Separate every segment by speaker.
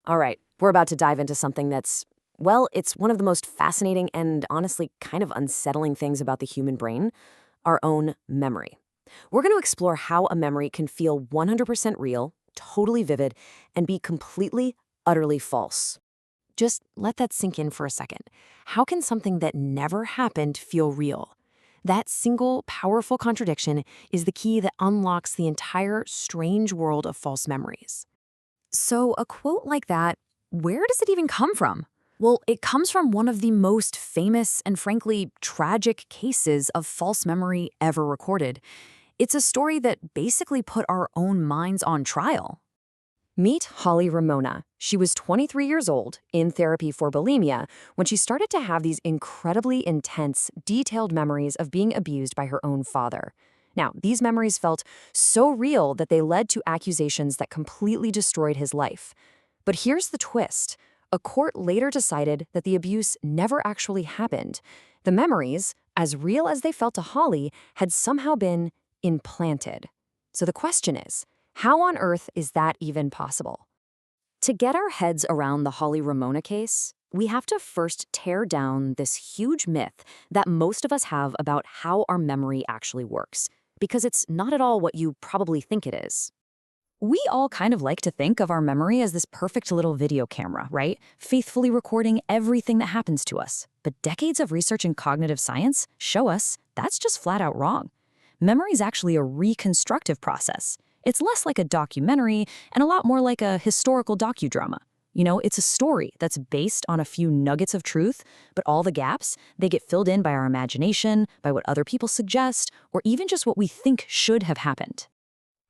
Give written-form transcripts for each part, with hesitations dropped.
Speaker 1: All right, we're about to dive into something that's, well, it's one of the most fascinating and honestly kind of unsettling things about the human brain, our own memory. We're going to explore how a memory can feel 100% real, totally vivid, and be completely, utterly false. Just let that sink in for a second. How can something that never happened feel real? That single, powerful contradiction is the key that unlocks the entire strange world of false memories. So, a quote like that, where does it even come from? Well, it comes from one of the most famous and frankly tragic cases of false memory ever recorded. It's a story that basically put our own minds on trial. Meet Holly Ramona. She was 23 years old, in therapy for bulimia, when she started to have these incredibly intense, detailed memories of being abused by her own father. Now, these memories felt so real that they led to accusations that completely destroyed his life. But here's the twist. A court later decided that the abuse never actually happened. The memories, as real as they felt to Holly, had somehow been implanted. So the question is, how on earth is that even possible? To get our heads around the Holly Ramona case, we have to first tear down this huge myth that most of us have about how our memory actually works, because it's not at all what you probably think it is. We all kind of like to think of our memory as this perfect little video camera, right? Faithfully recording everything that happens to us. But decades of research in cognitive science show us that's just flat out wrong. Memory is actually a reconstructive process. It's less like a documentary and a lot more like a historical docudrama. It's a story that's based on a few nuggets of truth, but all the gaps, they get filled in by our imagination, by what other people suggest, or even just what we think should have happened.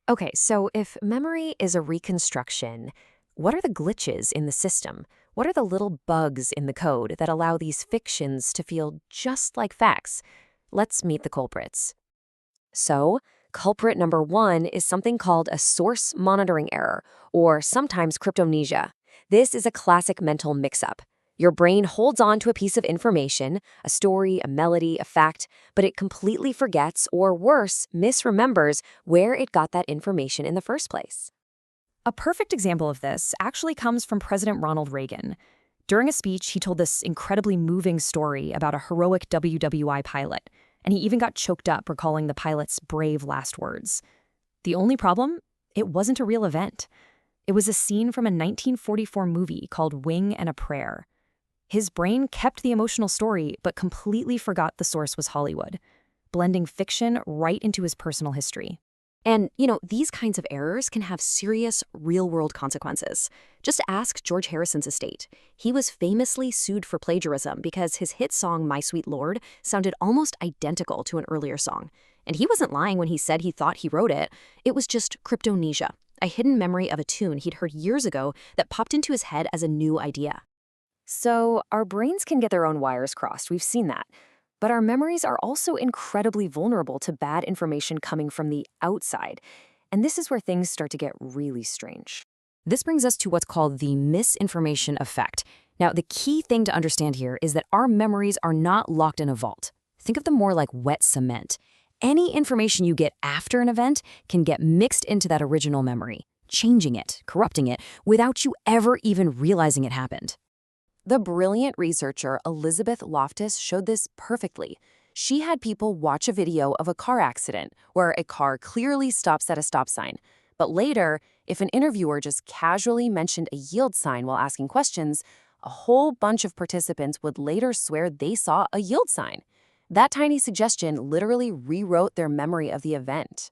Speaker 1: Okay, so if memory is a reconstruction, what are the glitches in the system? What are the little bugs in the code that allow these fictions to feel just like facts? Let's meet the culprits. So, culprit number one is something called a source monitoring error, or sometimes cryptomnesia. This is a classic mental mix-up. Your brain holds on to a piece of information, a story, a melody, a fact, but it completely forgets, or worse, misremembers where it got that information in the first place. A perfect example of this actually comes from President Ronald Reagan. During a speech, he told this incredibly moving story about a heroic WWI pilot, and he even got choked up recalling the pilot's brave last words. The only problem? It wasn't a real event. It was a scene from a 1944 movie called Wing and a Prayer. His brain kept the emotional story, but completely forgot the source was Hollywood, blending fiction right into his personal history. And, these kinds of errors can have serious, real-world consequences. Just ask George Harrison's estate. He was famously sued for plagiarism because his hit song, My Sweet Lord, sounded almost identical to an earlier song. And he wasn't lying when he said he thought he wrote it. It was just cryptomnesia, a hidden memory of a tune he'd heard years ago that popped into his head as a new idea. So, our brains can get their own wires crossed. We've seen that. But our memories are also incredibly vulnerable to bad information coming from the outside. And this is where things start to get really strange. This brings us to what's called the misinformation effect. Now, the key thing to understand here is that our memories are not locked in a vault. Think of them more like wet cement. Any information you get after an event can get mixed into that original memory, changing it, corrupting it, without you ever even realizing it happened. The brilliant researcher Elizabeth Loftus showed this perfectly. She had people watch a video of a car accident where a car clearly stops at a stop sign. But later, if an interviewer just casually mentioned a yield sign while asking questions, a whole bunch of participants would later swear they saw a yield sign. That tiny suggestion literally rewrote their memory of the event.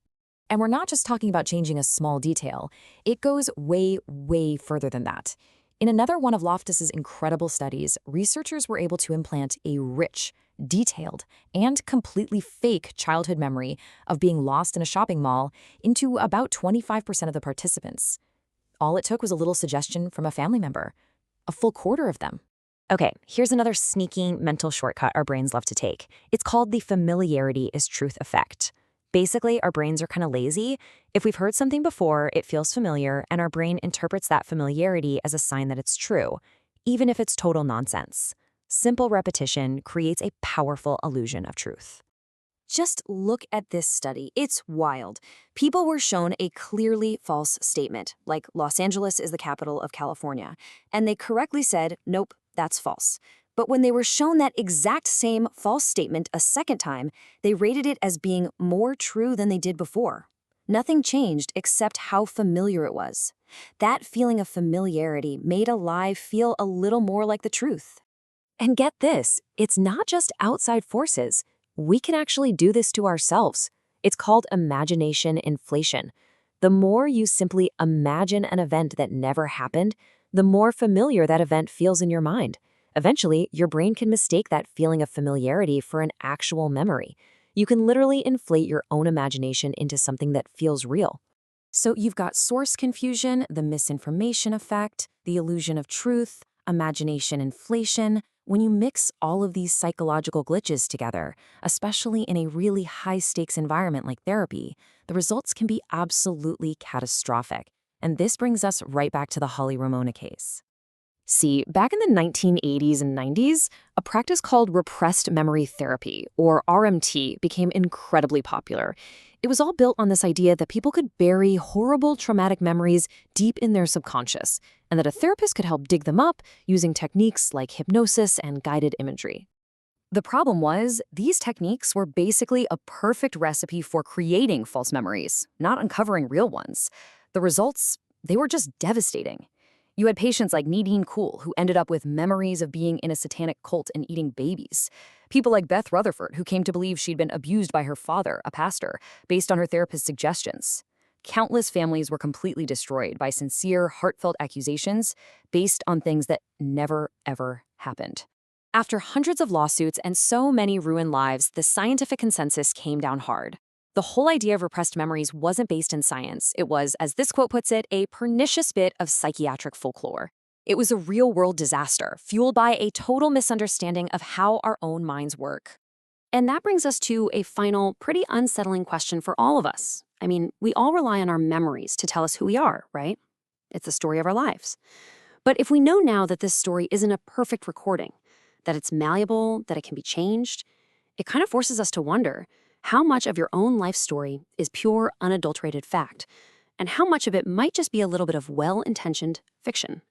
Speaker 1: And we're not just talking about changing a small detail. It goes way, way further than that. In another one of Loftus's incredible studies, researchers were able to implant a rich, detailed, and completely fake childhood memory of being lost in a shopping mall into about 25% of the participants. All it took was a little suggestion from a family member, a full quarter of them. Okay, here's another sneaky mental shortcut our brains love to take. It's called the familiarity is truth effect. Basically, our brains are kind of lazy. If we've heard something before, it feels familiar, and our brain interprets that familiarity as a sign that it's true, even if it's total nonsense. Simple repetition creates a powerful illusion of truth. Just look at this study. It's wild. People were shown a clearly false statement, like Los Angeles is the capital of California, and they correctly said, nope, that's false. But when they were shown that exact same false statement a second time, they rated it as being more true than they did before. Nothing changed except how familiar it was. That feeling of familiarity made a lie feel a little more like the truth. And get this, it's not just outside forces. We can actually do this to ourselves. It's called imagination inflation. The more you simply imagine an event that never happened, the more familiar that event feels in your mind. Eventually, your brain can mistake that feeling of familiarity for an actual memory. You can literally inflate your own imagination into something that feels real. So you've got source confusion, the misinformation effect, the illusion of truth, imagination inflation. When you mix all of these psychological glitches together, especially in a really high-stakes environment like therapy, the results can be absolutely catastrophic. And this brings us right back to the Holly Ramona case. See, back in the 1980s and 90s, a practice called repressed memory therapy, or RMT, became incredibly popular. It was all built on this idea that people could bury horrible traumatic memories deep in their subconscious, and that a therapist could help dig them up using techniques like hypnosis and guided imagery. The problem was, these techniques were basically a perfect recipe for creating false memories, not uncovering real ones. The results, they were just devastating. You had patients like Nadine Cool, who ended up with memories of being in a satanic cult and eating babies. People like Beth Rutherford, who came to believe she'd been abused by her father, a pastor, based on her therapist's suggestions. Countless families were completely destroyed by sincere, heartfelt accusations based on things that never, ever happened. After hundreds of lawsuits and so many ruined lives, the scientific consensus came down hard. The whole idea of repressed memories wasn't based in science. It was, as this quote puts it, a pernicious bit of psychiatric folklore. It was a real-world disaster, fueled by a total misunderstanding of how our own minds work. And that brings us to a final, pretty unsettling question for all of us. I mean, we all rely on our memories to tell us who we are, right? It's the story of our lives. But if we know now that this story isn't a perfect recording, that it's malleable, that it can be changed, it kind of forces us to wonder, how much of your own life story is pure, unadulterated fact, and how much of it might just be a little bit of well-intentioned fiction?